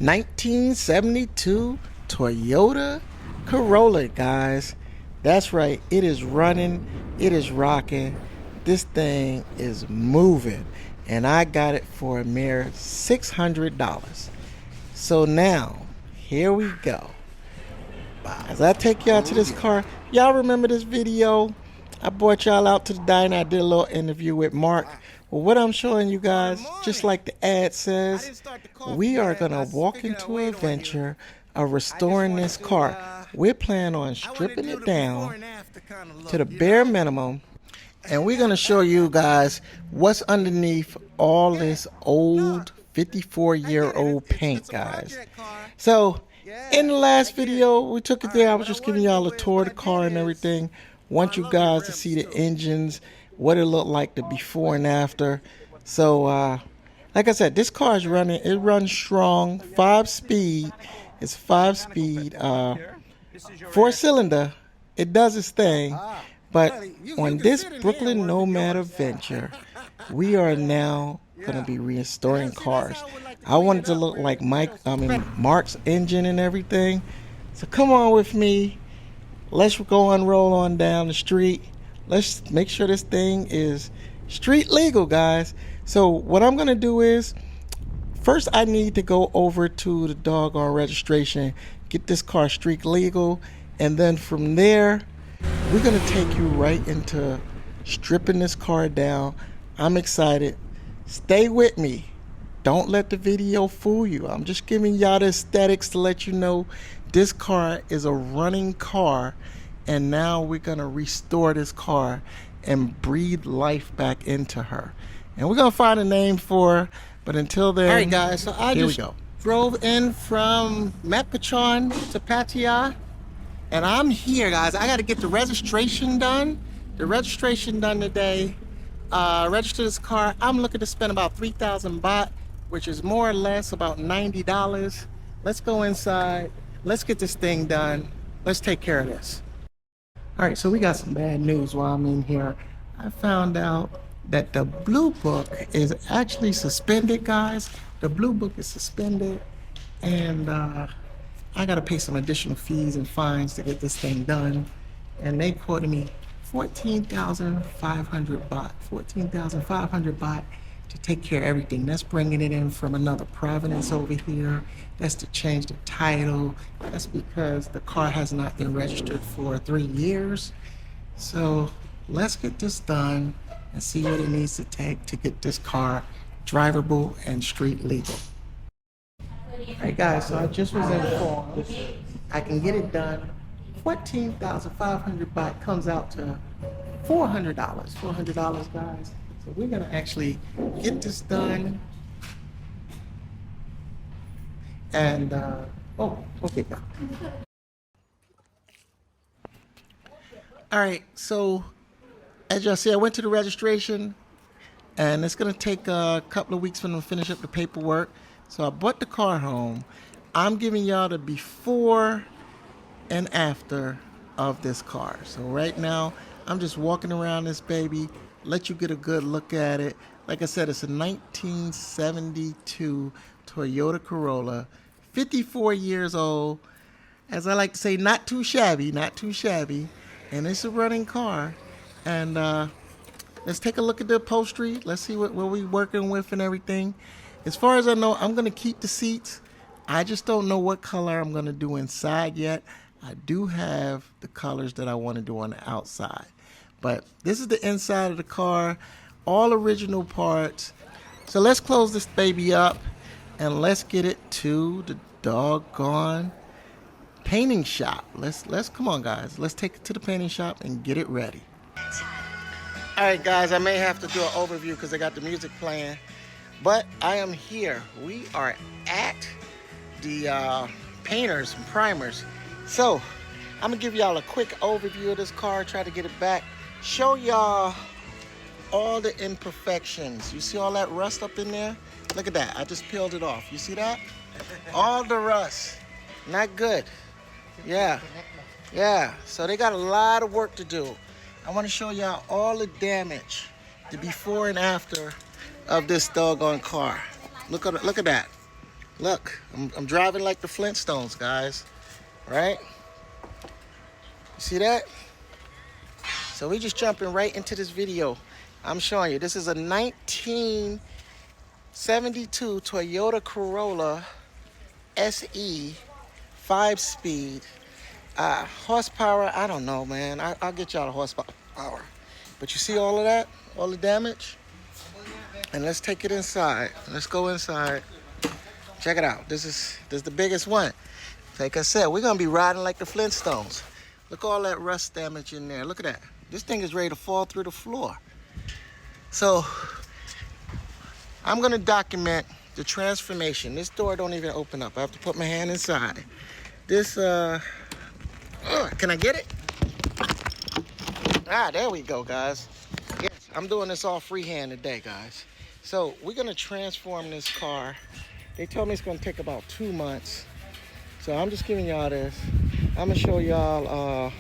1972 Toyota Corolla, guys. That's right, it is running, it is rocking, this thing is moving, and I got it for a mere $600. So now here we go. As I take y'all to this car, y'all remember this video? I brought y'all out to the diner. I did a little interview with Mark. Well, what I'm showing you guys, just like the ad says, we are going to walk into an adventure of restoring this car. We're planning on stripping it down to the bare minimum, and we're going to show you guys what's underneath all this old 54-year-old paint, guys. So in the last video, we took it there. I was just giving y'all a tour of the car and everything. Want you guys to see the engines, what it looked like the before and after. So like I said, this car is running, it runs strong, 5-speed. It's 5-speed, 4-cylinder. It does its thing. But on this Brooklyn Nomad adventure, we are now going to be restoring cars. I wanted to look like Mark's engine and everything. So come on with me. Let's go and roll on down the street. Let's make sure this thing is street legal, guys. So what I'm going to do is, first I need to go over to the doggone registration, get this car street legal, and then from there, we're going to take you right into stripping this car down. I'm excited. Stay with me. Don't let the video fool you. I'm just giving y'all the aesthetics to let you know this car is a running car, and now we're going to restore this car and breathe life back into her. And we're going to find a name for her, but until then, all right, guys, so I just drove in from Metpatron to Pattaya, and I'm here, guys. I got to get the registration done. The registration done today. Register this car. I'm looking to spend about 3,000 baht, which is more or less about $90. Let's go inside. Let's get this thing done. Let's take care of this. All right, so we got some bad news while I'm in here. I found out that the Blue Book is actually suspended, guys. The Blue Book is suspended, and I gotta pay some additional fees and fines to get this thing done. And they quoted me 14,500 baht, 14,500 baht to take care of everything. That's bringing it in from another province over here. That's to change the title. That's because the car has not been registered for 3 years. So let's get this done and see what it needs to take to get this car drivable and street legal. All right, guys, so I just was informed I can get it done. 14,500 baht comes out to $400. $400, guys. So we're gonna actually get this done. And okay. All right, so as y'all see, I went to the registration, and it's gonna take a couple of weeks for them to finish up the paperwork. So I brought the car home. I'm giving y'all the before and after of this car. So right now, I'm just walking around this baby, let you get a good look at it. Like I said, it's a 1972 Toyota Corolla, 54 years old. As I like to say, not too shabby, not too shabby. And it's a running car. And let's take a look at the upholstery. Let's see what we're working with and everything. As far as I know, I'm gonna keep the seats. I just don't know what color I'm gonna do inside yet. I do have the colors that I want to do on the outside. But this is the inside of the car, all original parts. So let's close this baby up and let's get it to the doggone painting shop. Let's come on, guys. Let's take it to the painting shop and get it ready. All right, guys, I may have to do an overview because I got the music playing, but I am here. We are at the painters and primers. So I'm gonna give y'all a quick overview of this car, try to get it back, show y'all all the imperfections. You see all that rust up in there? Look at that, I just peeled it off. You see that? All the rust, not good. Yeah, so they got a lot of work to do. I wanna show y'all all the damage, the before and after of this doggone car. Look at that. Look, I'm driving like the Flintstones, guys. Right? You see that? So we just jumping right into this video. I'm showing you. This is a 1972 Toyota Corolla SE 5-speed. Horsepower, I don't know, man. I'll get y'all the horsepower. But you see all of that? All the damage? And let's take it inside. Let's go inside. Check it out. This is the biggest one. Like I said, we're gonna be riding like the Flintstones. Look at all that rust damage in there. Look at that. This thing is ready to fall through the floor. So I'm gonna document the transformation. This door don't even open up. I have to put my hand inside. This can I get it? There we go, guys. Yes, I'm doing this all freehand today, guys. So we're gonna transform this car. They told me it's gonna take about 2 months. So I'm just giving y'all this. I'm gonna show y'all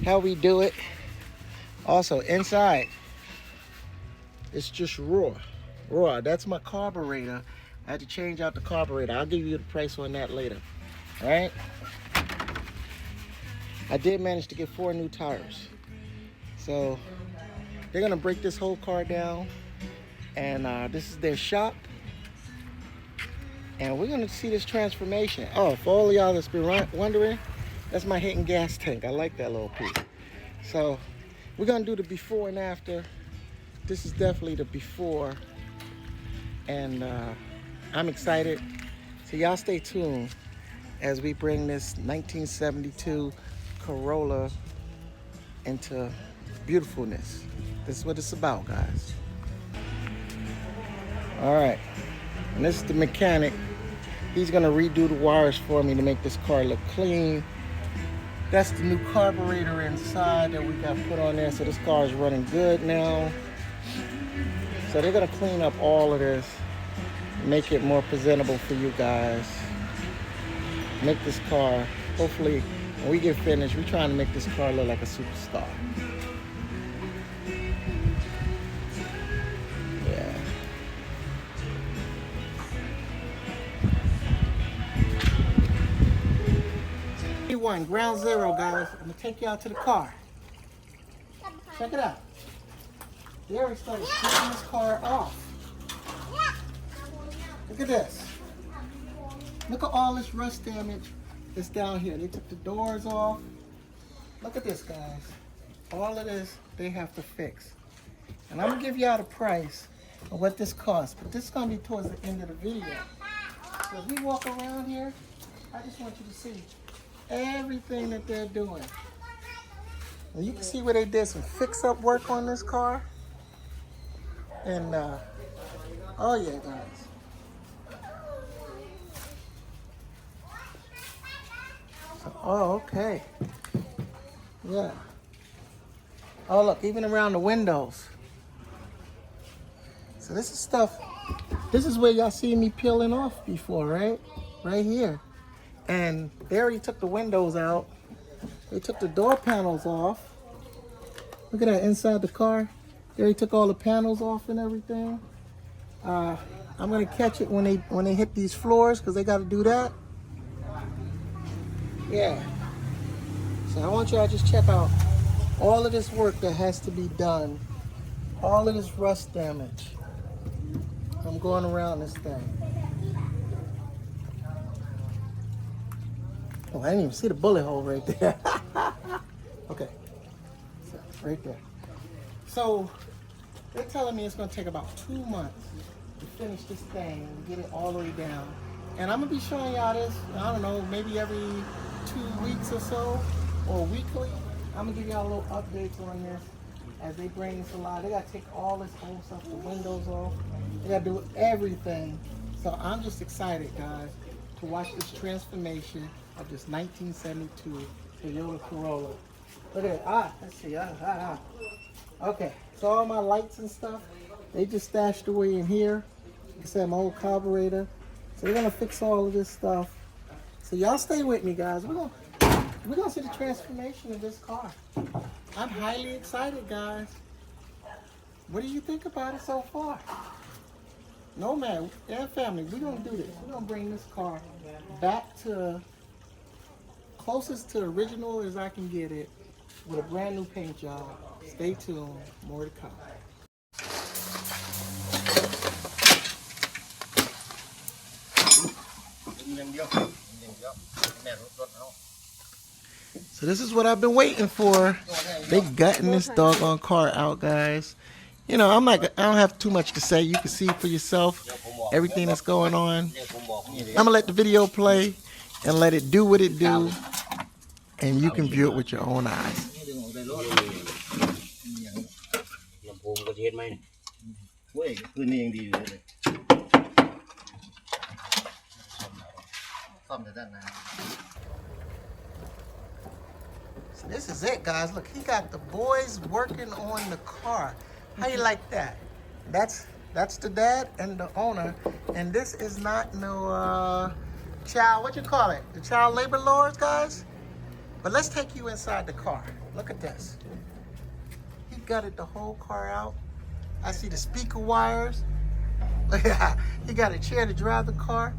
how we do it. Also inside, it's just raw. That's my carburetor. I had to change out the carburetor. I'll give you the price on that later. All right. I did manage to get 4 new tires. So they're gonna break this whole car down, and this is their shop. And we're gonna see this transformation. Oh, for all of y'all that's been wondering, that's my hidden gas tank. I like that little piece. So we're gonna do the before and after. This is definitely the before, and I'm excited. So y'all stay tuned as we bring this 1972 Corolla into beautifulness. This is what it's about, guys. All right, and this is the mechanic. He's gonna redo the wires for me to make this car look clean. That's the new carburetor inside that we got put on there. So this car is running good now. So they're gonna clean up all of this, make it more presentable for you guys. Make this car, hopefully, when we get finished, we're trying to make this car look like a superstar. Yeah. One ground zero, guys. I'm gonna take y'all to the car. Check it out. They already started taking this car off. Look at this. Look at all this rust damage that's down here. They took the doors off. Look at this, guys. All of this they have to fix. And I'm gonna give y'all the price of what this costs, but this is gonna be towards the end of the video. So as we walk around here, I just want you to see everything that they're doing. And you can see where they did some fix-up work on this car. And oh yeah, guys. So, oh, okay. Yeah. Oh look, even around the windows. So this is stuff. This is where y'all see me peeling off before, right? Right here. And they already took the windows out. They took the door panels off. Look at that inside the car. They already took all the panels off and everything. I'm gonna catch it when they hit these floors, because they got to do that. Yeah. So I want y'all to just check out all of this work that has to be done. All of this rust damage. I'm going around this thing. Oh, I didn't even see the bullet hole right there. Okay, so right there. So they're telling me it's gonna take about 2 months to finish this thing and get it all the way down. And I'm gonna be showing y'all this, I don't know, maybe every 2 weeks or so, or weekly. I'm gonna give y'all a little updates on this as they bring this alive. They gotta take all this old stuff, the windows off. They gotta do everything. So I'm just excited, guys, to watch this transformation of this 1972 Toyota Corolla. Look at it. Let's see. Okay, so all my lights and stuff, they just stashed away in here. Like I said, my old carburetor. So we're gonna fix all of this stuff. So y'all stay with me, guys. We're gonna see the transformation of this car. I'm highly excited, guys. What do you think about it so far? Nomad and family, we're gonna do this. We're gonna bring this car back to closest to original as I can get it with a brand new paint job. Stay tuned, more to come. So this is what I've been waiting for. They gutting this doggone car out, guys. You know, I don't have too much to say. You can see for yourself everything that's going on. I'm gonna let the video play and let it do what it do, and you can view it with your own eyes. So this is it, guys. Look, he got the boys working on the car. How you like that? That's the dad and the owner, and this is not no child. What you call it? The child labor laws, guys. But let's take you inside the car. Look at this. He gutted the whole car out. I see the speaker wires. He got a chair to drive the car.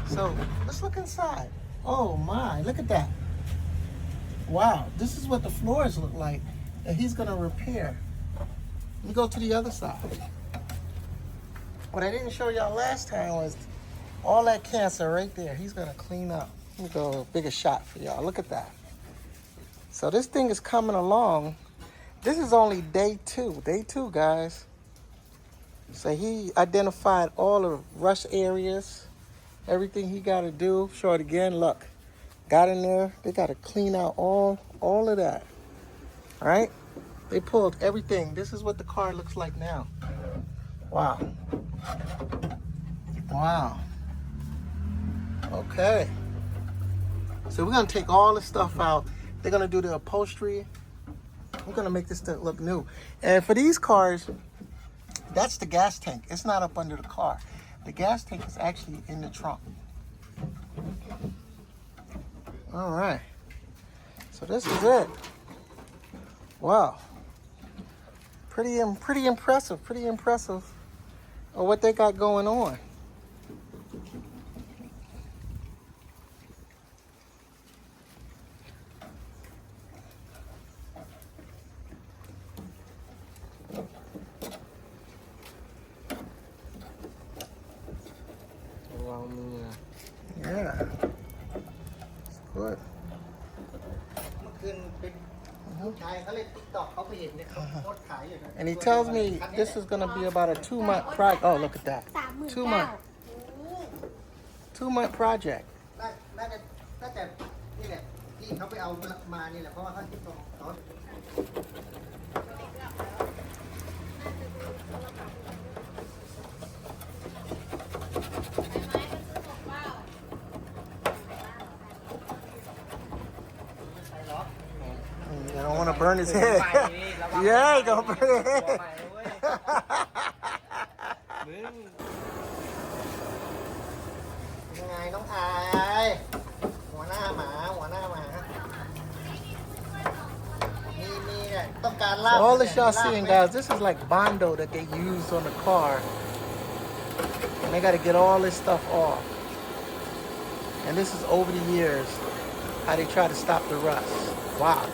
So let's look inside. Oh my, look at that. Wow, this is what the floors look like that he's gonna repair. Let me go to the other side. What I didn't show y'all last time was all that cancer right there. He's gonna clean up. Let me go a bigger shot for y'all. Look at that. So this thing is coming along. This is only day two. Day two, guys. So he identified all the rush areas, everything he got to do. Show it again. Look, got in there. They got to clean out all of that. All right. They pulled everything. This is what the car looks like now. Wow. Wow. Okay. So we're gonna take all the stuff out. They're gonna do the upholstery. We're gonna make this thing look new. And for these cars, that's the gas tank. It's not up under the car. The gas tank is actually in the trunk. All right. So this is it. Wow. Pretty impressive. Pretty impressive of what they got going on. Yeah, it's good. And he tells me this is going to be about a 2-month project. Oh, look at that. 2-month project. I don't want to burn his head. Yeah, he gonna burn his head. All this y'all seeing, guys, this is like Bondo that they use on the car. And they got to get all this stuff off. And this is over the years how they try to stop the rust. Wow.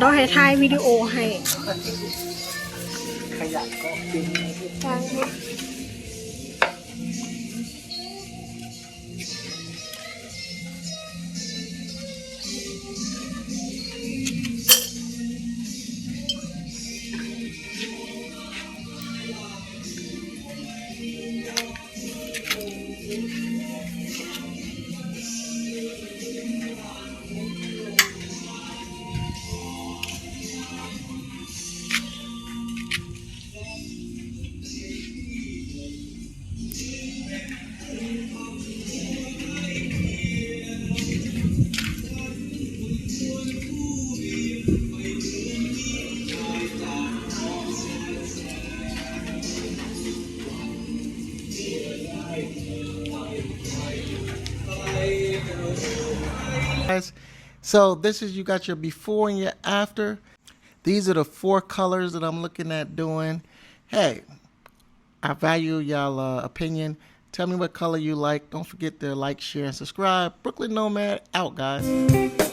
Đó là hai video hay. ยันก็กินทางนี้ Guys, so this is, you got your before and your after. These are the 4 colors that I'm looking at doing. Hey, I value y'all opinion. Tell me what color you like. Don't forget to like, share, and subscribe. Brooklyn Nomad out, guys.